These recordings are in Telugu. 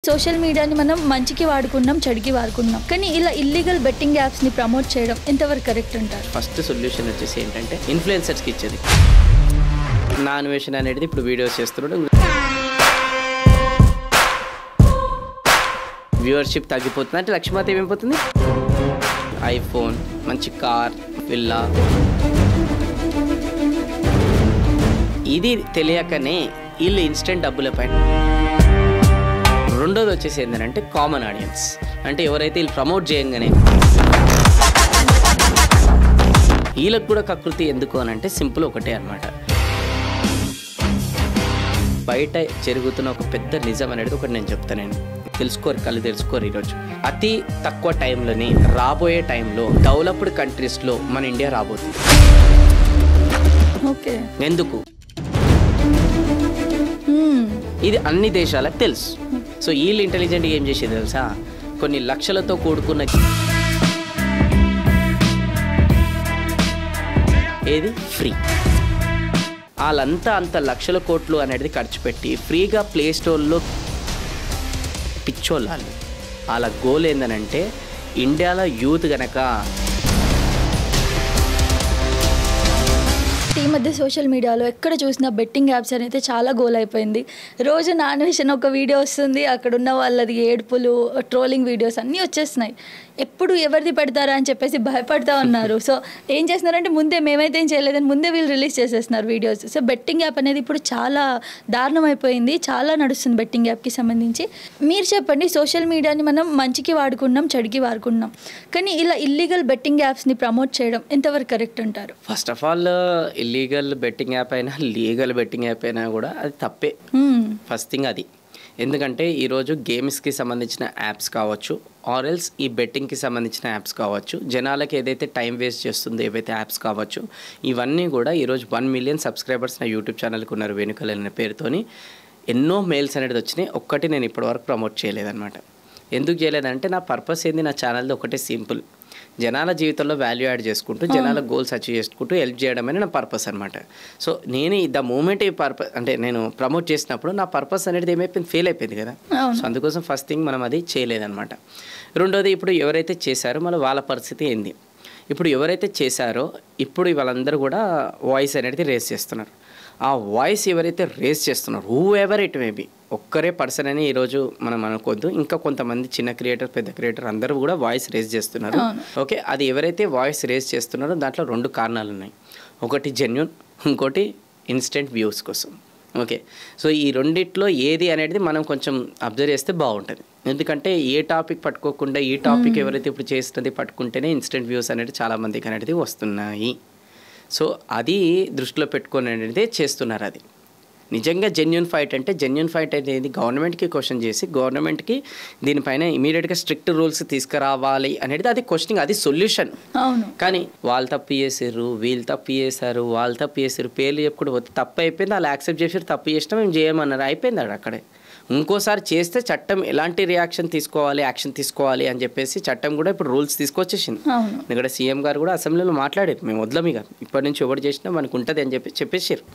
సోషల్ మీడియాని మనం మంచికి వాడుకున్నాం, చెడుకి వాడుకున్నాం. కానీ ఇలా ఇల్లీగల్ బెట్టింగ్ యాప్స్ని ప్రమోట్ చేయడం ఎంతవరకు కరెక్ట్ అంటారు? ఫస్ట్ సొల్యూషన్ వచ్చేసి ఏంటంటే ఇన్ఫ్లుయెన్సర్స్కి ఇచ్చేది. నా అన్వేషణ అనేది ఇప్పుడు వీడియోస్ చేస్తున్నాడు, వ్యూవర్షిప్ తగ్గిపోతుంది అంటే లక్ష్మీమాత ఏమైపోతుంది, ఐఫోన్, మంచి కార్, విల్లా. ఇది తెలియకనే వీళ్ళు ఇన్స్టెంట్ డబ్బుల పైన. రెండోది వచ్చేసి ఏంటంటే కామన్ ఆడియన్స్, అంటే ఎవరైతే వీళ్ళు ప్రమోట్ చేయంగానే వీళ్ళకి కూడా కకృతి ఎందుకు అని అంటే సింపుల్ ఒకటే అనమాట. బయట జరుగుతున్న ఒక పెద్ద నిజం అనేది ఒకటి నేను చెప్తాను. నేను తెలుసుకోరు, కళ్ళు తెలుసుకోరు. ఈరోజు అతి తక్కువ టైంలోని రాబోయే టైంలో డెవలప్డ్ కంట్రీస్లో మన ఇండియా రాబోతుంది. ఓకే, ఎందుకు? ఇది అన్ని దేశాలకు తెలుసు. సో వీళ్ళు ఇంటెలిజెంట్గా ఏం చేసేది తెలుసా, కొన్ని లక్షలతో కూడుకున్న ఏది ఫ్రీ, వాళ్ళంతా అంత లక్షల కోట్లు అనేది ఖర్చు పెట్టి ఫ్రీగా ప్లే స్టోర్లో పిచ్చోళ్ళు. వాళ్ళ గోల్ ఏందనంటే ఇండియాలో యూత్ గనక ఈ మధ్య సోషల్ మీడియాలో ఎక్కడ చూసినా బెట్టింగ్ యాప్స్ అనేది చాలా గోల్ అయిపోయింది. రోజు నా అన్వేషణ ఒక వీడియో వస్తుంది, అక్కడ ఉన్న వాళ్ళది ఏడుపులు, ట్రోలింగ్ వీడియోస్ అన్నీ వచ్చేస్తున్నాయి. ఎప్పుడు ఎవరిది పెడతారా అని చెప్పేసి భయపడతా ఉన్నారు. సో ఏం చేస్తున్నారంటే ముందే మేమైతే ఏం చేయలేదని ముందే వీళ్ళు రిలీజ్ చేసేస్తున్నారు వీడియోస్. సో బెట్టింగ్ యాప్ అనేది ఇప్పుడు చాలా దారుణం అయిపోయింది, చాలా నడుస్తుంది బెట్టింగ్ యాప్కి సంబంధించి. మీరు చెప్పండి, సోషల్ మీడియాని మనం మంచికి వాడుకున్నాం, చెడుకి వాడుకున్నాం. కానీ ఇలా ఇల్లీగల్ బెట్టింగ్ యాప్స్ని ప్రమోట్ చేయడం ఎంతవరకు కరెక్ట్ అంటారు? First of all illegal betting app అయినా లీగల్ బెట్టింగ్ యాప్ అయినా కూడా అది తప్పే. ఫస్ట్ థింగ్ అది. ఎందుకంటే ఈరోజు గేమ్స్కి సంబంధించిన యాప్స్ కావచ్చు, ఆర్ఎల్స్ ఈ బెట్టింగ్కి సంబంధించిన యాప్స్ కావచ్చు, జనాలకి ఏదైతే టైం వేస్ట్ చేస్తుందో ఏవైతే యాప్స్ కావచ్చు, ఇవన్నీ కూడా ఈరోజు 1 మిలియన్ సబ్స్క్రైబర్స్ నా యూట్యూబ్ ఛానల్కి ఉన్నారు వెనుకలు అనే పేరుతోని. ఎన్నో మెయిల్స్ అనేది వచ్చినాయి, ఒక్కటి నేను ఇప్పటివరకు ప్రమోట్ చేయలేదన్నమాట. ఎందుకు చేయలేదంటే నా పర్పస్ ఏంది, నా ఛానల్ది ఒకటే సింపుల్, జనాల జీవితంలో వాల్యూ యాడ్ చేసుకుంటూ జనాల గోల్స్ అచీవ్ చేసుకుంటూ హెల్ప్ చేయడం అనేది నా పర్పస్ అనమాట. సో నేను ద మూమెంట్ ఈ పర్పస్ అంటే నేను ప్రమోట్ చేసినప్పుడు నా పర్పస్ అనేది ఏమైపోయింది, ఫెయిల్ అయిపోయింది కదా. సో అందుకోసం ఫస్ట్ థింగ్ మనం అది చేయలేదన్నమాట. రెండోది, ఇప్పుడు ఎవరైతే చేశారో మళ్ళీ వాళ్ళ పరిస్థితి ఏంది. ఇప్పుడు ఎవరైతే చేశారో ఇప్పుడు వాళ్ళందరూ కూడా వాయిస్ అనేది రేస్ చేస్తున్నారు. ఆ వాయిస్ ఎవరైతే రేస్ చేస్తున్నారు, who ever it may B, ఒక్కరే పర్సన్ అని ఈరోజు మనం అనుకోవద్దు, ఇంకా కొంతమంది చిన్న క్రియేటర్, పెద్ద క్రియేటర్ అందరూ కూడా వాయిస్ రేస్ చేస్తున్నారు. ఓకే, అది ఎవరైతే వాయిస్ రేస్ చేస్తున్నారో దాంట్లో 2 కారణాలు ఉన్నాయి. ఒకటి జెన్యూన్, ఇంకోటి ఇన్స్టెంట్ వ్యూస్ కోసం. ఓకే, సో ఈ రెండిట్లో ఏది అనేది మనం కొంచెం అబ్జర్వ్ చేస్తే బాగుంటుంది. ఎందుకంటే ఏ టాపిక్ పట్టుకోకుండా ఈ టాపిక్ ఎవరైతే ఇప్పుడు చేస్తున్నది పట్టుకుంటేనే ఇన్స్టెంట్ వ్యూస్ అనేది చాలామందికి అనేది వస్తున్నాయి. సో అది దృష్టిలో పెట్టుకొని అనేది చేస్తున్నారు. అది నిజంగా జెన్యూన్ ఫైట్ అంటే, జెన్యూన్ ఫైట్ అనేది గవర్నమెంట్కి క్వశ్చన్ చేసి గవర్నమెంట్కి దీనిపైన ఇమీడియట్గా స్ట్రిక్ట్ రూల్స్ తీసుకురావాలి అనేది అది క్వశ్చనింగ్, అది సొల్యూషన్. కానీ వాళ్ళు తప్పు చేసారు, వీళ్ళు తప్పు చేశారు, వాళ్ళు తప్పు చేశారు, పేర్లు చెప్పుకుంటూ పోతే తప్పు అయిపోయింది, వాళ్ళు యాక్సెప్ట్ చేసారు, తప్పు చేసినా మేము చేయమన్నారు, అయిపోయింది అది అక్కడే. ఇంకోసారి చేస్తే చట్టం ఎలాంటి రియాక్షన్ తీసుకోవాలి, యాక్షన్ తీసుకోవాలి అని చెప్పేసి చట్టం కూడా ఇప్పుడు రూల్స్ తీసుకొచ్చేసింది. ఇక్కడ సీఎం గారు కూడా అసెంబ్లీలో మాట్లాడారు, మేము వదలం ఇక ఇప్పటి నుంచి ఎవరు చేసినా మనకు ఉంటుంది అని చెప్పేసారు.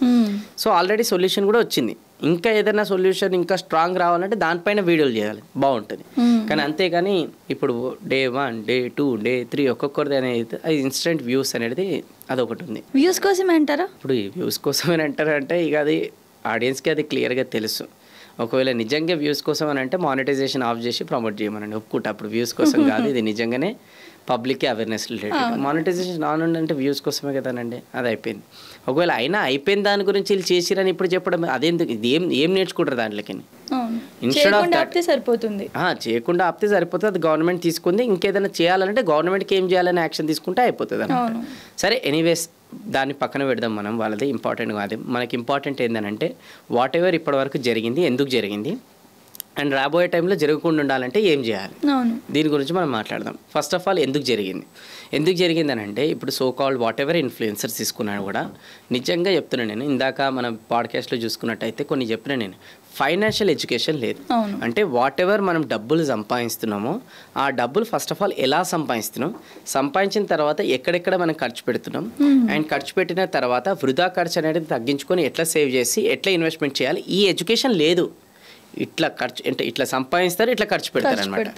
సో ఆల్రెడీ సొల్యూషన్ కూడా వచ్చింది. ఇంకా ఏదైనా సొల్యూషన్ ఇంకా స్ట్రాంగ్ రావాలంటే దానిపైన వీడియోలు చేయాలి, బాగుంటుంది. కానీ అంతేగాని ఇప్పుడు డే 1, డే 2, డే 3 ఒక్కొక్కరిది అనేది అది ఇన్స్టెంట్ వ్యూస్ అనేది అదొకటి ఉంది. వ్యూస్ కోసమే అంటారా? ఇప్పుడు ఈ వ్యూస్ కోసమే అంటారంటే ఇక అది ఆడియన్స్కి అది క్లియర్గా తెలుసు. ఒకవేళ నిజంగా వ్యూస్ కోసం అని అంటే మానిటైజేషన్ ఆఫ్ చేసి ప్రమోట్ చేయమనండి, ఒప్పుకుంటా. అప్పుడు వ్యూస్ కోసం కాదు, ఇది నిజంగానే పబ్లిక్కి అవేర్నెస్ రిలేటెడ్. మానిటైజేషన్ ఆన్ అంటే వ్యూస్ కోసమే కదానండి, అది అయిపోయింది. ఒకవేళ అయినా అయిపోయిన దాని గురించి వీళ్ళు చేసిరని ఇప్పుడు చెప్పడం అదేందుకు, ఇది ఏం నేర్చుకుంటారు దాంట్లోకి. ఇన్స్టెడ్ ఆఫ్ దట్ సరిపోతుంది, చేయకుండా ఆపితే సరిపోతుంది. అది గవర్నమెంట్ తీసుకుంది, ఇంకేదైనా చేయాలంటే గవర్నమెంట్కి ఏం చేయాలని యాక్షన్ తీసుకుంటే అయిపోతుంది అన్నమాట. సరే, ఎనీవేస్ దాన్ని పక్కన పెడదాం మనం, వాళ్ళది ఇంపార్టెంట్ కాదు. మనకి ఇంపార్టెంట్ ఏంటంటే వాట్ ఎవర్ ఇప్పటివరకు జరిగింది, ఎందుకు జరిగింది, అండ్ రాబోయే టైంలో జరగకుండా ఉండాలంటే ఏం చేయాలి, దీని గురించి మనం మాట్లాడదాం. ఫస్ట్ ఆఫ్ ఆల్ ఎందుకు జరిగిందని అంటే ఇప్పుడు so called what ever influencers తీసుకున్నాను కూడా నిజంగా చెప్తున్నాను నేను. ఇందాక మన పాడ్కాస్ట్లో చూసుకున్నట్టయితే కొన్ని చెప్పిన నేను, ఫైనాన్షియల్ ఎడ్యుకేషన్ లేదు. అంటే వాట్ ఎవర్ మనం డబ్బులు సంపాదిస్తున్నామో ఆ డబ్బులు ఫస్ట్ ఆఫ్ ఆల్ ఎలా సంపాదిస్తున్నాం, సంపాదించిన తర్వాత ఎక్కడెక్కడ మనం ఖర్చు పెడుతున్నాం, అండ్ ఖర్చు పెట్టిన తర్వాత వృధా ఖర్చు అనేది తగ్గించుకొని ఎట్లా సేవ్ చేసి ఎట్లా ఇన్వెస్ట్మెంట్ చేయాలి, ఈ ఎడ్యుకేషన్ లేదు. ఇట్లా ఖర్చు అంటే ఇట్లా సంపాదిస్తారు, ఇట్లా ఖర్చు పెడతారు అనమాట.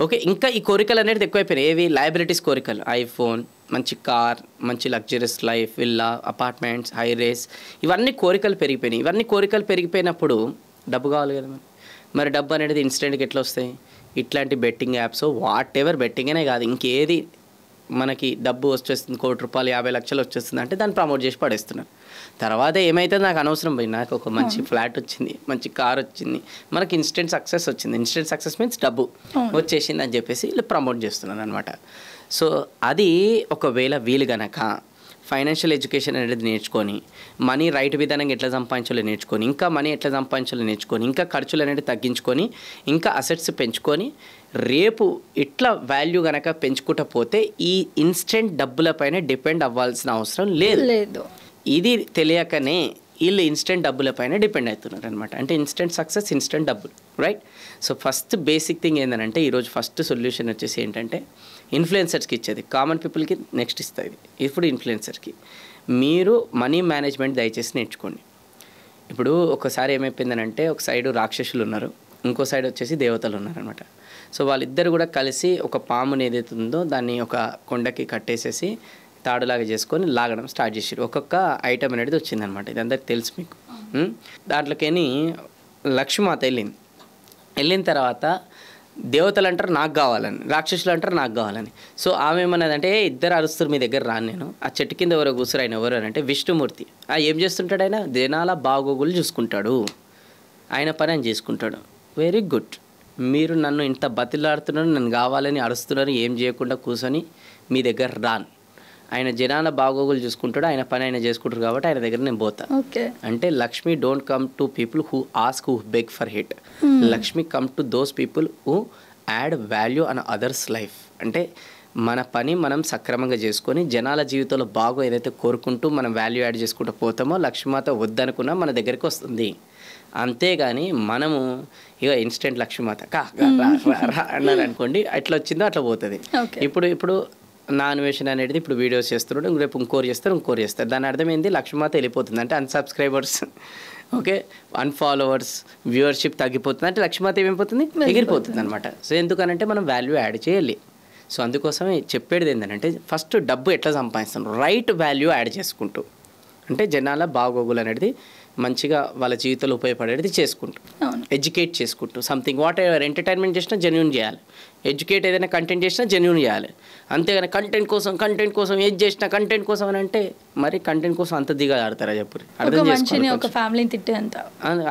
ఓకే, ఇంకా ఈ కోరికలు అనేది ఎక్కువైపోయినాయి. ఏవి లయబిలిటీస్ కోరికలు, ఐఫోన్, మంచి కార్, మంచి luxuries life, villa, apartments, high rise, ఇవన్నీ కోరికలు పెరిగిపోయినాయి. ఇవన్నీ కోరికలు పెరిగిపోయినప్పుడు డబ్బు కావాలి కదా మరి డబ్బు అనేది ఇన్స్టెంట్గా ఎట్లా వస్తాయి? ఇట్లాంటి betting apps, what ever betting అనే కాదు, ఇంకేది మనకి డబ్బు వచ్చేస్తుంది, 1 కోటి రూపాయలు 50 లక్షలు వచ్చేస్తుంది అంటే దాన్ని ప్రమోట్ చేసి పడేస్తున్నారు. తర్వాత ఏమైతే నాకు అనవసరం పోయి, నాకు ఒక మంచి ఫ్లాట్ వచ్చింది, మంచి కార్ వచ్చింది, మనకి ఇన్స్టెంట్ సక్సెస్ వచ్చింది. ఇన్స్టెంట్ సక్సెస్ మీన్స్ డబ్బు వచ్చేసింది అని చెప్పేసి వీళ్ళు ప్రమోట్ చేస్తున్నారు అనమాట. సో అది ఒకవేళ వీలు గనక ఫైనాన్షియల్ ఎడ్యుకేషన్ అనేది నేర్చుకొని, మనీ రైట్ విధానంగా ఎట్లా సంపాదించాలో నేర్చుకొని, ఇంకా మనీ ఎట్లా సంపాదించాలో నేర్చుకొని, ఇంకా ఖర్చులు అనేది తగ్గించుకొని, ఇంకా అసెట్స్ పెంచుకొని, రేపు ఇట్లా వాల్యూ కనుక పెంచుకుంటూ పోతే ఈ ఇన్స్టెంట్ డబ్బులపైన డిపెండ్ అవ్వాల్సిన అవసరం లేదు. ఇది తెలియకనే వీళ్ళు ఇన్స్టెంట్ డబ్బులపైన డిపెండ్ అవుతున్నారు అనమాట. అంటే ఇన్స్టెంట్ సక్సెస్, ఇన్స్టెంట్ డబ్బులు, right? So first basic thing ఏంటంటే ఈరోజు ఫస్ట్ సొల్యూషన్ వచ్చేసి ఏంటంటే ఇన్ఫ్లుయెన్సర్స్కి ఇచ్చేది, కామన్ పీపుల్కి నెక్స్ట్ ఇస్తుంది. ఇప్పుడు ఇన్ఫ్లుయెన్సర్కి మీరు మనీ మేనేజ్మెంట్ దయచేసి నేర్చుకోండి. ఇప్పుడు ఒకసారి ఏమైపోయిందనంటే ఒక సైడు రాక్షసులు ఉన్నారు, ఇంకో సైడ్ వచ్చేసి దేవతలు ఉన్నారనమాట. సో వాళ్ళిద్దరు కూడా కలిసి ఒక పాముని ఏదైతే ఉందో దాన్ని ఒక కొండకి కట్టేసేసి తాడులాగా చేసుకొని లాగడం స్టార్ట్ చేసారు. ఒక్కొక్క ఐటమ్ అనేది వచ్చిందనమాట. ఇది అందరికి తెలుసు మీకు. దాంట్లోకి లక్ష్మీమాత వెళ్ళిన తర్వాత దేవతలు అంటారు నాకు కావాలని, రాక్షసులు అంటారు నాకు కావాలని. సో ఆమె ఏమన్నదంటే ఇద్దరు అరుస్తారు మీ దగ్గర రాను నేను, ఆ చెట్టు కింద ఎవరో కూర్చురు, ఆయన ఎవరు అని అంటే విష్ణుమూర్తి. ఏం చేస్తుంటాడు ఆయన? జనాల బాగోగులు చూసుకుంటాడు, ఆయన పని ఆయన చేసుకుంటాడు. Very good. మీరు నన్ను ఇంత బతిలాడుతున్నారు, నన్ను కావాలని అరుస్తున్నారు, ఏం చేయకుండా కూర్చొని మీ దగ్గర రాను. ఆయన జనాల బాగోగులు చూసుకుంటాడు, ఆయన పని ఆయన చేసుకుంటారు కాబట్టి ఆయన దగ్గర నేను పోతా. అంటే Lakshmi don't come to people who ask, who beg for hit. Lakshmi come to those people who add value an others life. అంటే మన పని మనం సక్రమంగా చేసుకొని జనాల జీవితంలో బాగో ఏదైతే కోరుకుంటూ మనం వాల్యూ యాడ్ చేసుకుంటూ పోతామో లక్ష్మీమాత వద్దనుకున్నా మన దగ్గరికి వస్తుంది. అంతేగాని మనము ఇక ఇన్స్టెంట్ లక్ష్మీమాత అన్నారు అనుకోండి, ఎట్లా వచ్చిందో అట్లా పోతుంది. ఇప్పుడు నా అన్వేషణ అనేది ఇప్పుడు వీడియోస్ చేస్తున్నాడు, రేపు ఇంకోరు చేస్తారు. దాని అర్థం ఏంది? లక్ష్మీమాత వెళ్ళిపోతుంది అంటే అన్సబ్స్క్రైబర్స్, ఓకే, అన్ఫాలోవర్స్, వ్యూవర్షిప్ తగ్గిపోతుంది అంటే లక్ష్మీమాత ఏమైపోతుంది? ఎగిరిపోతుంది అనమాట. సో ఎందుకనంటే మనం వాల్యూ యాడ్ చేయాలి. సో అందుకోసమే చెప్పేది ఏంటంటే ఫస్ట్ డబ్బు ఎట్లా సంపాదిస్తాను, రైట్ వాల్యూ యాడ్ చేసుకుంటూ, అంటే జనాల బాగోగులు అనేది మంచిగా వాళ్ళ జీవితంలో ఉపయోగపడేది చేసుకుంటూ, ఎడ్యుకేట్ చేసుకుంటూ, సంథింగ్ వాట్ ఎవర్ ఎంటర్టైన్మెంట్ చేసినా జెన్యూన్ చేయాలి, ఎడ్యుకేట్ ఏదైనా కంటెంట్ చేసినా జెన్యూన్ చేయాలి. అంతేగాని కంటెంట్ కోసం ఏది చేసినా కంటెంట్ కోసం అని అంటే మరి కంటెంట్ కోసం అంత దిగాడతారా చెప్పు?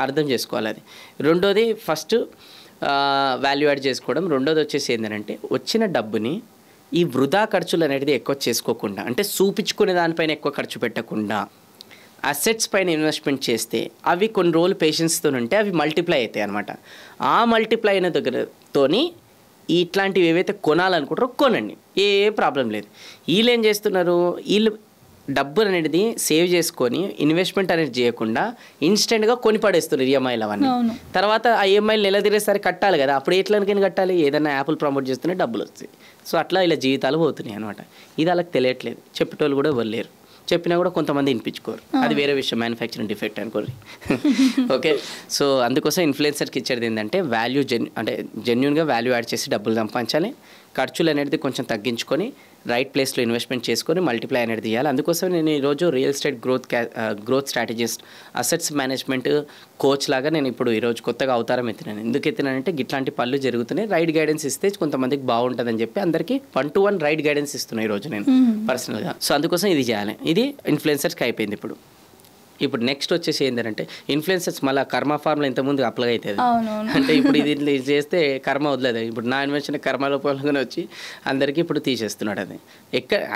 అర్థం చేసుకోవాలి అది. రెండోది ఫస్ట్ వాల్యూ యాడ్ చేసుకోవడం. రెండోది వచ్చేసి ఏంటంటే వచ్చిన డబ్బుని ఈ వృధా ఖర్చులు అనేది ఎక్కువ చేసుకోకుండా, అంటే చూపించుకునే దానిపైన ఎక్కువ ఖర్చు పెట్టకుండా అసెట్స్ పైన ఇన్వెస్ట్మెంట్ చేస్తే అవి కొన్ని రోజులు పేషెన్స్తో ఉంటే అవి మల్టిప్లై అవుతాయి అనమాట. ఆ మల్టిప్లై అయిన దగ్గరతోని ఇట్లాంటివి ఏవైతే కొనాలనుకుంటారో కొనండి, ఏ ప్రాబ్లం లేదు. వీళ్ళు ఏం చేస్తున్నారు, వీళ్ళు డబ్బు అనేది సేవ్ చేసుకొని ఇన్వెస్ట్మెంట్ అనేది చేయకుండా ఇన్స్టెంట్గా కొని పడేస్తున్నారు ఈఎంఐలు అవన్నీ. తర్వాత ఆ ఈఎంఐలు నెల తిరిగేసరి కట్టాలి కదా, అప్పుడు ఎట్లనికైనా కట్టాలి, ఏదైనా యాప్లు ప్రమోట్ చేస్తూనే డబ్బులు వస్తాయి. సో అట్లా ఇలా జీవితాలు పోతున్నాయి అనమాట. ఇది వాళ్ళకి తెలియట్లేదు, చెప్పేటోళ్ళు కూడా వెళ్ళలేరు, చెప్పినా కూడా కొంతమంది వినిపించుకోరు, అది వేరే విషయం, మ్యానుఫ్యాక్చరింగ్ డిఫెక్ట్ అనుకోరు. ఓకే, సో అందుకోసం ఇన్ఫ్లుయెన్సర్కి ఇచ్చేది ఏంటంటే వాల్యూ జెన్యూన్గా వాల్యూ యాడ్ చేసి డబ్బులు సంపాదించాలి, ఖర్చులు అనేది కొంచెం తగ్గించుకొని రైట్ ప్లేస్లో ఇన్వెస్ట్మెంట్ చేసుకొని మల్టిప్లై అనేది తీయాలి. అందుకోసం నేను ఈరోజు real estate growth strategist, assets management coach లాగా నేను ఇప్పుడు ఈరోజు కొత్తగా అవతారం ఎత్తినాను. ఎందుకు ఎత్తినానంటే ఇట్లాంటి పనులు జరుగుతున్నాయి, రైట్ గైడెన్స్ ఇస్తే కొంతమందికి బాగుంటుందని చెప్పి అందరికీ 1-to-1 రైట్ గైడెన్స్ ఇస్తున్నాను ఈరోజు నేను పర్సనల్గా. సో అందుకోసం ఇది చేయాలి. ఇది ఇన్ఫ్లుయెన్సర్స్కి అయిపోయింది. ఇప్పుడు నెక్స్ట్ వచ్చేసి ఏంటంటే ఇన్ఫ్లుయెన్సర్స్ మళ్ళీ కర్మ ఫార్ములా ఇంతకుముందు అప్లై అవుతుంది. అంటే ఇప్పుడు ఇది చేస్తే కర్మ వదలేదు. ఇప్పుడు నా ఇన్వెన్షన్ కర్మ లోపలగానే వచ్చి అందరికీ ఇప్పుడు తీసేస్తున్నాడు. అది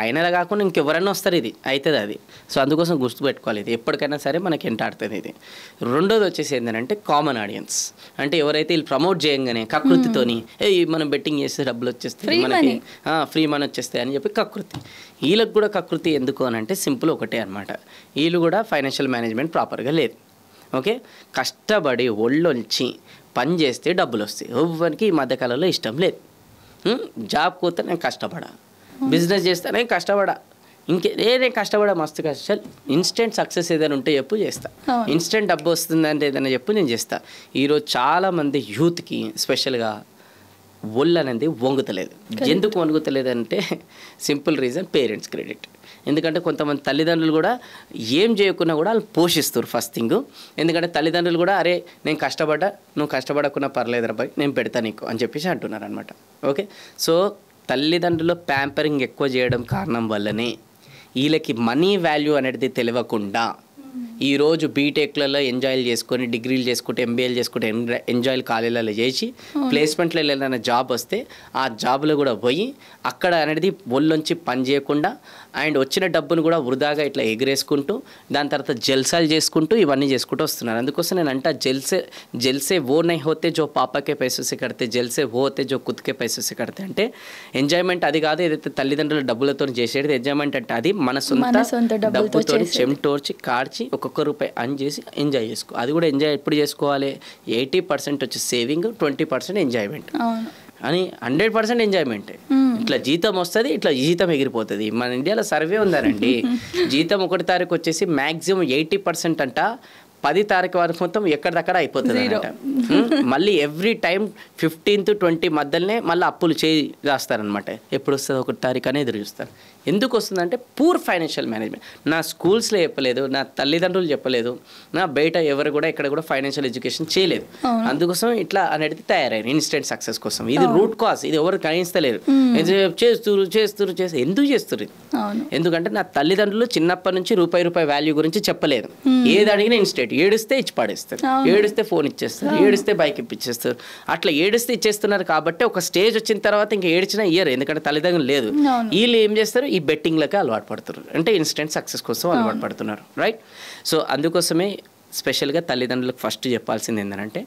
అయినలా కాకుండా ఇంకెవరైనా వస్తారు, ఇది అవుతుంది అది. సో అందుకోసం గుర్తుపెట్టుకోవాలి, ఇది ఎప్పటికైనా సరే మనకి ఎంటాడుతుంది ఇది. రెండోది వచ్చేసి ఏంటంటే కామన్ ఆడియన్స్, అంటే ఎవరైతే వీళ్ళు ప్రమోట్ చేయంగానే కకృతితోని మనం బెట్టింగ్ చేస్తే డబ్బులు వచ్చేస్తాయి, మనకి ఫ్రీ మనీ వచ్చేస్తాయి అని చెప్పి కకృతి. వీళ్ళకి కూడా కకృతి ఎందుకు అని అంటే సింపుల్ ఒకటే అనమాట, వీళ్ళు కూడా ఫైనాన్షియల్ మేనేజ్మెంట్ ప్రాపర్గా లేదు. ఓకే, కష్టపడి ఒళ్ళొంచి పని చేస్తే డబ్బులు వస్తాయి. ఎవరికి ఈ మధ్యకాలంలో ఇష్టం లేదు. జాబ్ పోతే నేను కష్టపడా, బిజినెస్ చేస్తే నేను కష్టపడా, నేను కష్టపడ మస్తు కష్టాలు ఇన్స్టెంట్ సక్సెస్ ఏదైనా ఉంటే చెప్పు చేస్తా, ఇన్స్టెంట్ డబ్బు వస్తుందంటే ఏదైనా చెప్పు నేను చేస్తా. ఈరోజు చాలామంది యూత్కి స్పెషల్గా ఒళ్ళు అనేది వంగుతలేదు. ఎందుకు వంగుతలేదు అంటే సింపుల్ రీజన్, పేరెంట్స్ క్రెడిట్. ఎందుకంటే కొంతమంది తల్లిదండ్రులు కూడా ఏం చేయకున్నా కూడా వాళ్ళు పోషిస్తారు ఫస్ట్ థింగ్. ఎందుకంటే తల్లిదండ్రులు కూడా అరే నేను కష్టపడ్డా, నువ్వు కష్టపడకున్నా పర్లేదు రాబాయ్ నేను పెడతా నీకు అని చెప్పేసి అంటున్నారు అనమాట. ఓకే, సో తల్లిదండ్రులు ప్యాంపరింగ్ ఎక్కువ చేయడం కారణం వల్లనే వీళ్ళకి మనీ వాల్యూ అనేది తెలియకుండా ఈరోజు బీటెక్లలో ఎంజాయ్లు చేసుకొని, డిగ్రీలు చేసుకుంటే, ఎంబీఏలు చేసుకుంటే, ఎంజాయ్లు కాలేజీలలో చేసి ప్లేస్మెంట్లో ఏదైనా జాబ్ వస్తే ఆ జాబ్లో కూడా పోయి అక్కడ అనేది ఒళ్ళొంచి పని చేయకుండా అండ్ వచ్చిన డబ్బును కూడా వృధాగా ఇట్లా ఎగిరేసుకుంటూ దాని తర్వాత జల్సాలు చేసుకుంటూ ఇవన్నీ చేసుకుంటూ వస్తున్నారు. అందుకోసం నేను అంటా జల్సే ఓ నై హోతే జో పాపకే పైసే కడితే జల్సే ఓ హోతే జో కుత్కే పైసే కడితే. అంటే ఎంజాయ్మెంట్ అది కాదు ఏదైతే తల్లిదండ్రుల డబ్బులతో చేసేది. ఎంజాయ్మెంట్ అంటే అది మన సొంత డబ్బుతో చెమటోర్చి కార్చి ఒక్కొక్క రూపాయి అని చేసి ఎంజాయ్ చేసుకో. అది కూడా ఎంజాయ్ ఎప్పుడు చేసుకోవాలి, 80% వచ్చి సేవింగ్, 20% ఎంజాయ్మెంట్ అని. 100% ఎంజాయ్మెంట్. ఇట్లా జీతం వస్తుంది, ఇట్లా జీతం ఎగిరిపోతుంది. మన ఇండియాలో సర్వే ఉందానండి, జీతం 1 తారీఖు వచ్చేసి మ్యాక్సిమం 80% అంట 10 తారీఖు వరకు మొత్తం ఎక్కడిదక్కడ అయిపోతుంది అనమాట. మళ్ళీ ఎవ్రీ టైం 15 to 20 మధ్యలోనే మళ్ళీ అప్పులు చేస్తారనమాట. ఎప్పుడు వస్తుంది 1 తారీఖు అనేది ఎదురు చూస్తారు. ఎందుకు వస్తుందంటే పూర్ ఫైనాన్షియల్ మేనేజ్మెంట్. నా స్కూల్స్లో చెప్పలేదు, నా తల్లిదండ్రులు చెప్పలేదు, నా బయట ఎవరు కూడా ఇక్కడ కూడా ఫైనాన్షియల్ ఎడ్యుకేషన్ చేయలేదు. అందుకోసం ఇట్లా అనేది తయారైంది ఇన్స్టెంట్ సక్సెస్ కోసం. ఇది రూట్ కాజ్, ఇది ఎవరు గ్రహిస్తలేరు. చేస్తూరు ఎందుకు చేస్తారు? ఎందుకంటే నా తల్లిదండ్రులు చిన్నప్పటి నుంచి రూపాయి వాల్యూ గురించి చెప్పలేదు. ఏది అడిగినా ఇన్స్టెంట్, ఏడిస్తే ఇచ్చి పాడేస్తారు, ఏడిస్తే ఫోన్ ఇచ్చేస్తారు, ఏడిస్తే బైక్ ఇప్పించేస్తారు. అట్లా ఏడిస్తే ఇచ్చేస్తున్నారు కాబట్టి ఒక స్టేజ్ వచ్చిన తర్వాత ఇంకా ఏడ్చినా ఇయ్యరు, ఎందుకంటే తల్లిదండ్రులు లేదు. వీళ్ళు ఏం చేస్తారు, ఈ బెట్టింగ్లకే అలవాటు పడుతున్నారు. అంటే ఇన్స్టెంట్ సక్సెస్ కోసం అలవాటు పడుతున్నారు, రైట్? సో అందుకోసమే స్పెషల్గా తల్లిదండ్రులకు ఫస్ట్ చెప్పాల్సింది ఏంటంటే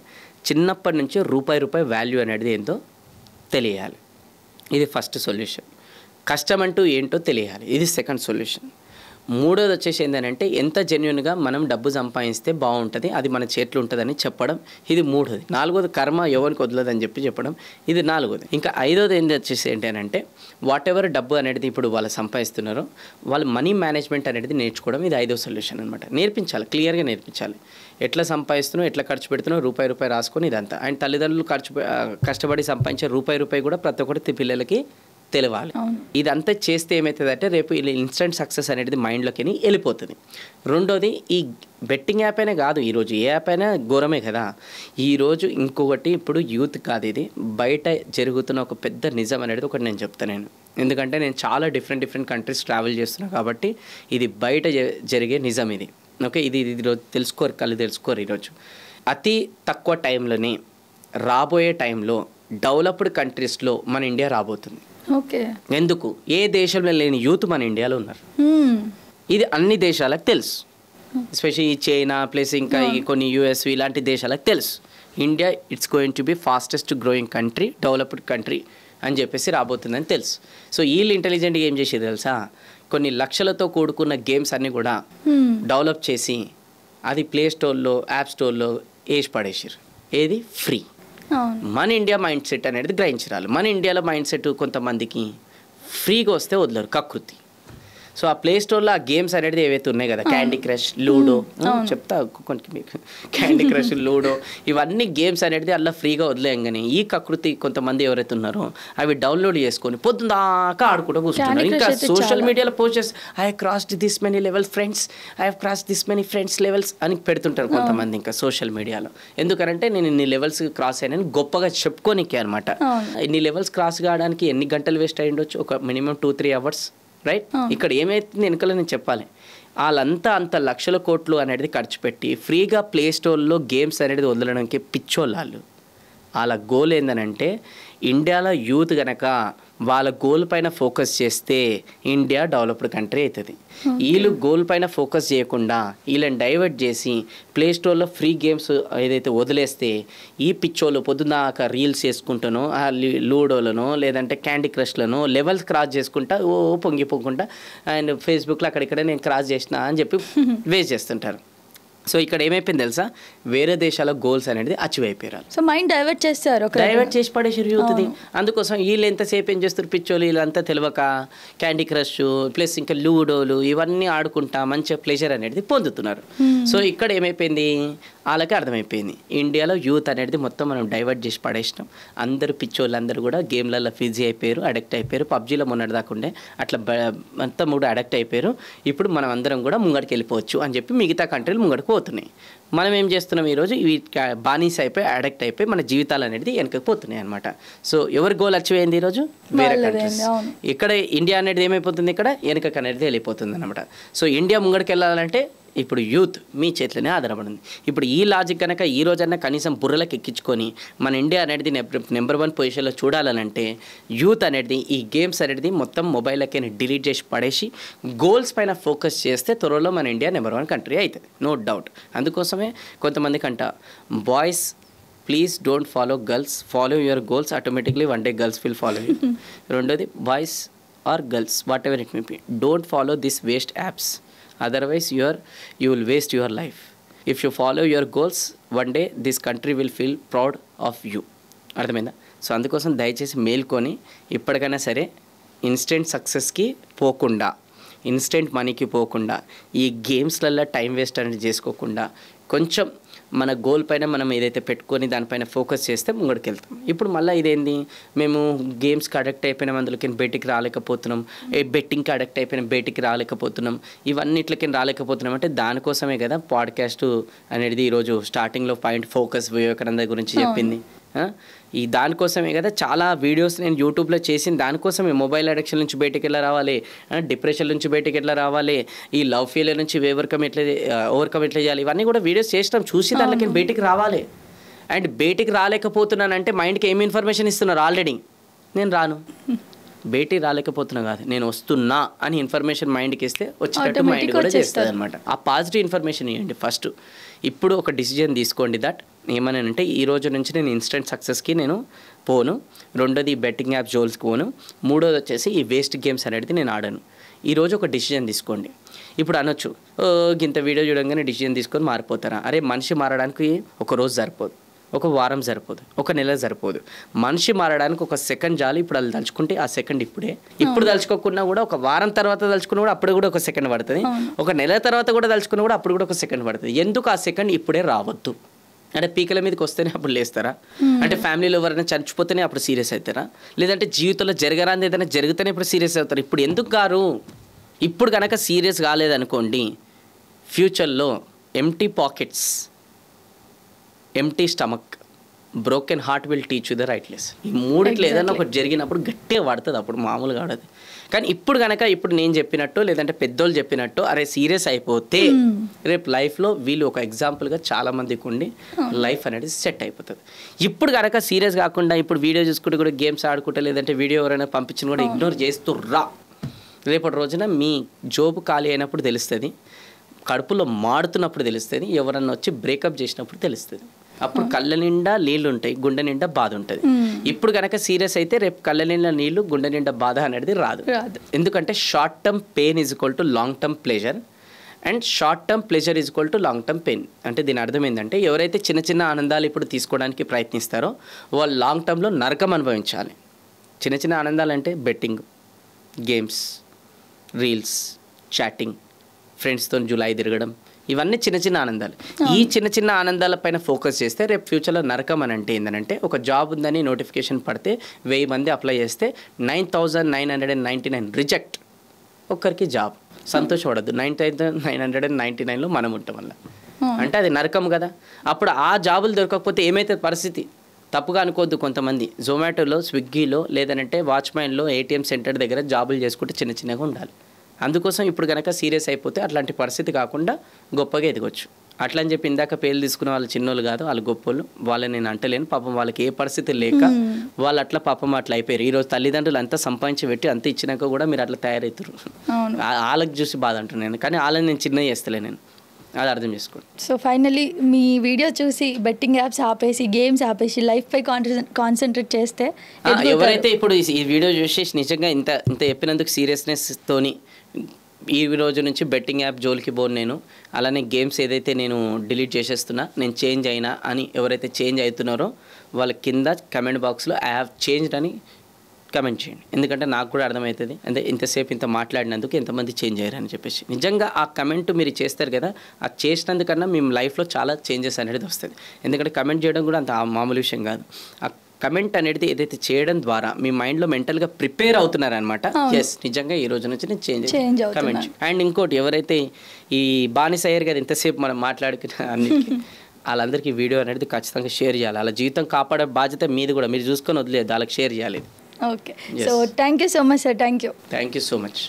చిన్నప్పటి నుంచి రూపాయి వాల్యూ అనేది ఏంటో తెలియాలి. ఇది ఫస్ట్ సొల్యూషన్. కష్టం అంటూ ఏంటో తెలియాలి, ఇది సెకండ్ సొల్యూషన్. మూడోది వచ్చేసి ఏంటంటే ఎంత జెన్యున్గా మనం డబ్బు సంపాదిస్తే బాగుంటుంది, అది మన చేతిలో ఉంటుందని చెప్పడం, ఇది మూడోది. నాలుగోది కర్మ ఎవరికి వదలదని చెప్పడం, ఇది నాలుగోది. ఇంకా ఐదోది ఏంటి వచ్చేసి ఏంటంటే వాట్ ఎవర్ డబ్బు అనేది ఇప్పుడు వాళ్ళు సంపాదిస్తున్నారో వాళ్ళు మనీ మేనేజ్మెంట్ అనేది నేర్చుకోవడం, ఇది ఐదో సొల్యూషన్ అనమాట. నేర్పించాలి, క్లియర్గా నేర్పించాలి. ఎట్లా సంపాదిస్తున్నావు, ఎట్లా ఖర్చు పెడుతున్నావు, రూపాయి రాసుకొని ఇదంతా. అండ్ తల్లిదండ్రులు కష్టపడి సంపాదించే రూపాయి కూడా ప్రతి ఒక్కటి పిల్లలకి తెలియాలి. ఇదంతా చేస్తే ఏమవుతుందంటే రేపు ఇలా ఇన్స్టెంట్ సక్సెస్ అనేది మైండ్లోకి వెళ్ళిపోతుంది. రెండోది, ఈ బెట్టింగ్ యాప్ అయినా కాదు, ఈరోజు ఏ యాప్ అయినా ఘోరమే కదా. ఈరోజు ఇంకొకటి, ఇప్పుడు యూత్ కాదు, ఇది బయట జరుగుతున్న ఒక పెద్ద నిజం అనేది ఒకటి నేను చెప్తాను. ఎందుకంటే నేను చాలా డిఫరెంట్ కంట్రీస్ ట్రావెల్ చేస్తున్నాను కాబట్టి ఇది బయట జరిగే నిజం ఇది. ఓకే, ఇది ఈరోజు తెలుసుకోరు. ఈరోజు అతి తక్కువ టైంలోనే రాబోయే టైంలో డెవలప్డ్ కంట్రీస్లో మన ఇండియా రాబోతుంది. ఓకే, ఎందుకు? ఏ దేశంలో లేని యూత్ మన ఇండియాలో ఉన్నారు. ఇది అన్ని దేశాలకు తెలుసు, ఎస్పెషల్లీ చైనా ప్లస్ ఇంకా కొన్ని యుఎస్ ఇలాంటి దేశాలకు తెలుసు. India it's going to be fastest growing country, developed country అని చెప్పేసి రాబోతుందని తెలుసు. సో వీళ్ళు ఇంటెలిజెంట్గా ఏం చేసేది తెలుసా, కొన్ని లక్షలతో కూడుకున్న గేమ్స్ అన్నీ కూడా డెవలప్ చేసి అది ప్లే స్టోర్లో యాప్ స్టోర్లో వేసి పడేసారు. ఏది? ఫ్రీ. మన ఇండియా మైండ్ సెట్ అనేది గ్రహించాలి. మన ఇండియాలో మైండ్ సెట్ కొంతమందికి ఫ్రీగా వస్తే వదలరు, కకృతి. సో ఆ ప్లే స్టోర్లో ఆ గేమ్స్ అనేది ఏవైతే ఉన్నాయి కదా, క్యాండీ క్రష్, లూడో, చెప్తా కొంచెం మీకు, క్యాండీ క్రష్, లూడో, ఇవన్నీ గేమ్స్ అనేది అలా ఫ్రీగా వదిలేయంగానే ఈ కకృతి కొంతమంది ఎవరైతే ఉన్నారో అవి డౌన్లోడ్ చేసుకొని పొద్దుదాకా ఆడుకుంటూ కూర్చుంటున్నారు. ఇంకా సోషల్ మీడియాలో పోస్ట్ చేసి I have crossed this many levels friends, I have crossed this many friends levels అని పెడుతుంటారు కొంతమంది ఇంకా సోషల్ మీడియాలో. ఎందుకంటే నేను ఇన్ని లెవెల్స్ క్రాస్ అయ్యానని గొప్పగా చెప్పుకోనికే అనమాట. ఇన్ని లెవెల్స్ క్రాస్ కావడానికి ఎన్ని గంటలు వేస్ట్ అయ్యి ఉండొచ్చు? ఒక మినిమం 2-3 అవర్స్, రైట్? ఇక్కడ ఏమైతుంది వెనుకలో నేను చెప్పాలి. వాళ్ళంతా అంత లక్షల కోట్లు అనేది ఖర్చు పెట్టి ఫ్రీగా ప్లే స్టోర్లో గేమ్స్ అనేది వదలడానికి పిచ్చోళ్ళు. వాళ్ళ గోల్ ఏంటంటే ఇండియాలో యూత్ కనుక వాళ్ళ గోల్ పైన ఫోకస్ చేస్తే ఇండియా డెవలప్డ్ కంట్రీ అవుతుంది. వీళ్ళు గోల్ పైన ఫోకస్ చేయకుండా వీళ్ళని డైవర్ట్ చేసి ప్లే స్టోర్లో ఫ్రీ గేమ్స్ ఏదైతే వదిలేస్తే ఈ పిచ్చోళ్ళు పొద్దున్నాక రీల్స్ చేసుకుంటానో ఆ లూడోలను లేదంటే క్యాండీ క్రష్లను లెవెల్స్ క్రాస్ చేసుకుంటా పొంగిపోకుండా అండ్ ఫేస్బుక్లో అక్కడిక్కడ నేను క్రాస్ చేసిన అని చెప్పి వేస్ట్ చేస్తుంటారు. సో ఇక్కడ ఏమైపోయింది తెలుసా, వేరే దేశాల గోల్స్ అనేది అచీవ్ అయిపోయారు. సో మైండ్ డైవర్ట్ చేస్తారు, డైవర్ట్ చేసి పడేసారు యూత్ది. అందుకోసం వీళ్ళు ఎంతసేపు ఏం చేస్తారు, పిచ్చోళ్ళు వీళ్ళంతా తెలియక క్యాండీ క్రష్ ప్లస్ ఇంకా లూడోలు ఇవన్నీ ఆడుకుంటా మంచిగా ప్లెజర్ అనేది పొందుతున్నారు. సో ఇక్కడ ఏమైపోయింది, వాళ్ళకి అర్థమైపోయింది ఇండియాలో యూత్ అనేది మొత్తం మనం డైవర్ట్ చేసి పడేసినాం. అందరూ పిచ్చోళ్ళు అందరూ కూడా గేమ్లలో ఫిజీ అయిపోయారు, అడిక్ట్ అయిపోయారు. పబ్జీలో మొన్నటి దాకుండే అట్లా మొత్తం కూడా అడిక్ట్ అయిపోయారు. ఇప్పుడు మనం అందరం కూడా ముంగడికి వెళ్ళిపోవచ్చు అని చెప్పి మిగతా కంట్రీలు ముంగడికి పోతున్నాయి. మనం ఏం చేస్తున్నాం ఈరోజు, ఇవి బానిస అయిపోయి అడిక్ట్ అయిపోయి మన జీవితాలు అనేది వెనకకి పోతున్నాయి అనమాట. సో ఎవరి గోల్ అచీవ్ అయింది ఈరోజు, వేరే కంట్రీస్. ఇక్కడ ఇండియా అనేది ఏమైపోతుంది, ఇక్కడ వెనకకి అనేది వెళ్ళిపోతుంది అనమాట. సో ఇండియా ముంగడికి వెళ్ళాలంటే ఇప్పుడు యూత్ మీ చేతిలోనే ఆధారపడింది. ఇప్పుడు ఈ లాజిక్ కనుక ఈ రోజన్నా కనీసం బుర్రలకు ఎక్కించుకొని మన ఇండియా అనేది నెంబర్ 1 పొజిషన్లో చూడాలనంటే యూత్ అనేది ఈ గేమ్స్ అనేది మొత్తం మొబైల్కి డిలీట్ చేసి పడేసి గోల్స్ పైన ఫోకస్ చేస్తే త్వరలో మన ఇండియా నెంబర్ 1 కంట్రీ అవుతుంది, నో డౌట్. అందుకోసమే కొంతమందికి అంట, boys please don't follow girls, follow your goals, automatically one day girls will follow you. రెండోది, boys or girls whatever it may be, don't follow this waste apps, otherwise you will waste your life. If you follow your goals, one day this country will feel proud of you. అర్థమైందా? సో అందుకోసం దయచేసి మేల్కొని ఇప్పటికైనా సరే ఇన్స్టెంట్ సక్సెస్కి పోకుండా, ఇన్స్టెంట్ మనీకి పోకుండా, ఈ గేమ్స్లలో టైం వేస్ట్ అనేది చేసుకోకుండా కొంచెం మన గోల్ పైన మనం ఏదైతే పెట్టుకొని దానిపైన ఫోకస్ చేస్తే ముంగడికి వెళ్తాం. ఇప్పుడు మళ్ళీ ఇదేంది, మేము గేమ్స్కి అడక్ట్ అయిపోయినాం, అందులోకి బయటికి రాలేకపోతున్నాం, బెట్టింగ్కి అడక్ట్ అయిపోయినాం బయటికి రాలేకపోతున్నాం, ఇవన్నిట్లకి రాలేకపోతున్నాం అంటే దానికోసమే కదా పాడ్కాస్ట్ అనేది ఈరోజు స్టార్టింగ్లో పాయింట్ ఫోకస్ వివేకానంద గురించి చెప్పింది. ఈ దానికోసమే కదా చాలా వీడియోస్ నేను యూట్యూబ్లో చేసిన దానికోసమే. మొబైల్ అడిక్షన్ నుంచి బయటికి ఎలా రావాలి, డిప్రెషన్ నుంచి బయటికి ఎట్లా రావాలి, ఈ లవ్ ఫెయిలియర్ నుంచి ఓవర్కమ్ ఎట్లా చేయాలి, ఇవన్నీ కూడా వీడియోస్ చేసినాం. చూసి దాంట్లోకి బయటికి రావాలి. అండ్ బయటికి రాలేకపోతున్నానంటే మైండ్కి ఏమి ఇన్ఫర్మేషన్ ఇస్తున్నారు, ఆల్రెడీ నేను రాను, బయటికి రాలేకపోతున్నా కాదు నేను వస్తున్నా అని ఇన్ఫర్మేషన్ మైండ్కి ఇస్తే వచ్చేటట్టు మైండ్ కూడా చేస్తుంది అనమాట. ఆ పాజిటివ్ ఇన్ఫర్మేషన్ ఇవ్వండి ఫస్ట్. ఇప్పుడు ఒక డిసిజన్ తీసుకోండి, దట్ ఏమనంటే ఈ రోజు నుంచి నేను ఇన్స్టెంట్ సక్సెస్కి నేను పోను, రెండోది బెట్టింగ్ యాప్ జోల్స్కి పోను, మూడోది వచ్చేసి ఈ వేస్ట్ గేమ్స్ అనేది నేను ఆడాను. ఈరోజు ఒక డిసిజన్ తీసుకోండి. ఇప్పుడు అనొచ్చు, ఇంత వీడియో చూడంగానే డిసిజన్ తీసుకొని మారిపోతారా? అరే మనిషి మారడానికి ఒక రోజు సరిపోదు, ఒక వారం సరిపోదు, ఒక నెల సరిపోదు. మనిషి మారడానికి ఒక సెకండ్ చాలు. ఇప్పుడు అది తలుచుకుంటే ఆ సెకండ్ ఇప్పుడు తలుచుకోకుండా కూడా ఒక వారం తర్వాత తలుచుకున్నా కూడా అప్పుడు కూడా ఒక సెకండ్ పడుతుంది, ఒక నెల తర్వాత కూడా తలుచుకున్నా కూడా అప్పుడు కూడా ఒక సెకండ్ పడుతుంది. ఎందుకు ఆ సెకండ్ ఇప్పుడే రావద్దు? అంటే పీకల మీదకి వస్తేనే అప్పుడు లేస్తారా? అంటే ఫ్యామిలీలో ఎవరైనా చనిపోతేనే అప్పుడు సీరియస్ అవుతారా? లేదంటే జీవితంలో జరగరాంది ఏదైనా జరిగితేనే ఇప్పుడు సీరియస్ అవుతారు? ఇప్పుడు ఎందుకు గారు? ఇప్పుడు కనుక సీరియస్ కాలేదనుకోండి, ఫ్యూచర్లో empty pockets, empty stomach, broken heart will teach you the right lessons. ఈ మూడిట్లో ఏదైనా ఒకటి జరిగినప్పుడు గట్టిగా పడుతుంది, అప్పుడు మామూలుగా ఆడదు. కానీ ఇప్పుడు కనుక ఇప్పుడు నేను చెప్పినట్టు లేదంటే పెద్దోళ్ళు చెప్పినట్టు అరే సీరియస్ అయిపోతే రేపు లైఫ్లో వీళ్ళు ఒక ఎగ్జాంపుల్గా చాలామందికి ఉండి లైఫ్ అనేది సెట్ అయిపోతుంది. ఇప్పుడు కనుక సీరియస్ కాకుండా ఇప్పుడు వీడియో చూసుకుంటే కూడా గేమ్స్ ఆడుకుంటే లేదంటే వీడియో ఎవరైనా పంపించిన కూడా ఇగ్నోర్ చేస్తూ రేపటి రోజున మీ జోబు ఖాళీ అయినప్పుడు తెలుస్తుంది, కడుపులో మాడుతున్నప్పుడు తెలుస్తుంది, ఎవరన్నా వచ్చి బ్రేకప్ చేసినప్పుడు తెలుస్తుంది. అప్పుడు కళ్ళ నిండా నీళ్ళు ఉంటాయి, గుండె నిండా బాధ ఉంటుంది. ఇప్పుడు కనుక సీరియస్ అయితే రేపు కళ్ళ నిండా నీళ్ళు గుండె నిండా బాధ అనేది రాదు. ఎందుకంటే short term pain is equal to long term pleasure and short term pleasure is equal to long term pain. అంటే దీని అర్థం ఏంటంటే ఎవరైతే చిన్న చిన్న ఆనందాలు ఇప్పుడు తీసుకోవడానికి ప్రయత్నిస్తారో వాళ్ళు లాంగ్ టర్మ్లో నరకం అనుభవించాలి. చిన్న చిన్న ఆనందాలు అంటే బెట్టింగ్, గేమ్స్, రీల్స్, చాటింగ్, ఫ్రెండ్స్తో జులాయి తిరగడం, ఇవన్నీ చిన్న చిన్న ఆనందాలు. ఈ చిన్న చిన్న ఆనందాల పైన ఫోకస్ చేస్తే రేపు ఫ్యూచర్లో నరకం అని అంటే ఏంటంటే ఒక జాబ్ ఉందని నోటిఫికేషన్ పడితే 1000 మంది అప్లై చేస్తే 9999 రిజెక్ట్, ఒక్కరికి జాబ్. సంతోషపడద్దు, 9999లో మనం ఉంటాం వల్ల అంటే అది నరకం కదా. అప్పుడు ఆ జాబులు దొరకకపోతే ఏమైతే పరిస్థితి? తప్పుగా అనుకోవద్దు. కొంతమంది జొమాటోలో, స్విగ్గీలో లేదంటే వాచ్మ్యాన్లో, ఏటీఎం సెంటర్ దగ్గర జాబులు చేసుకుంటే చిన్న చిన్నగా ఉండాలి. అందుకోసం ఇప్పుడు కనుక సీరియస్ అయిపోతే అట్లాంటి పరిస్థితి కాకుండా గొప్పగా ఎదగొచ్చు. అట్లా అని చెప్పి ఇందాక పేర్లు తీసుకున్న వాళ్ళు చిన్నోళ్ళు కాదు, వాళ్ళు గొప్పోళ్ళు. వాళ్ళని నేను అంటలేను, పాపం వాళ్ళకి ఏ పరిస్థితి లేక వాళ్ళు అట్లా పాపం అట్లా అయిపోయారు. ఈరోజు తల్లిదండ్రులు అంతా సంపాదించి పెట్టి అంత ఇచ్చినాక కూడా మీరు అట్లా తయారవుతారు. వాళ్ళకి చూసి బాధ అంటున్నాను, కానీ వాళ్ళని నేను చిన్నగా చేస్తలే, నేను అది అర్థం చేసుకోండి. సో ఫైనలీ మీ వీడియో చూసి బెట్టింగ్ యాప్స్ ఆపేసి గేమ్స్ ఆపేసి లైఫ్పై కాన్సన్ట్రేట్ చేస్తే ఎవరైతే ఇప్పుడు ఈ వీడియో చూసేసి నిజంగా ఇంత చెప్పినందుకు సీరియస్నెస్తోని ఈ రోజు నుంచి బెట్టింగ్ యాప్ జోలికి పోను నేను. అలానే గేమ్స్ ఏదైతే నేను డిలీట్ చేసేస్తున్నా, నేను చేంజ్ అయినా అని ఎవరైతే చేంజ్ అవుతున్నారో వాళ్ళ కింద కమెంట్ బాక్స్లో ఐ హ్యావ్ చేంజ్డ్ అని కమెంట్ చేయండి. ఎందుకంటే నాకు కూడా అర్థమవుతుంది అంటే ఇంతసేపు ఇంత మాట్లాడినందుకు ఎంతమంది చేంజ్ అయ్యారని చెప్పేసి. నిజంగా ఆ కమెంట్ మీరు చేస్తారు కదా, ఆ చేసినందుకన్నా మీ లైఫ్లో చాలా చేంజెస్ అనేది వస్తుంది. ఎందుకంటే కమెంట్ చేయడం కూడా అంత మామూలు విషయం కాదు. ఆ కమెంట్ అనేది ఏదైతే చేయడం ద్వారా మీ మైండ్లో మెంటల్గా ప్రిపేర్ అవుతున్నారనమాట. ఎస్, నిజంగా ఈ రోజు నుంచి నేను చేంజ్ కమెంట్. అండ్ ఇంకోటి, ఎవరైతే ఈ బానిస అయ్యారు కదా ఇంతసేపు మనం మాట్లాడుకున్న అన్నిటికీ, వాళ్ళందరికీ వీడియో అనేది ఖచ్చితంగా షేర్ చేయాలి. వాళ్ళ జీవితం కాపాడే బాధ్యత మీది కూడా, మీరు చూసుకొని వదిలేదు, వాళ్ళకి షేర్ చేయాలి. Okay, so thank you so much sir. Thank you so much.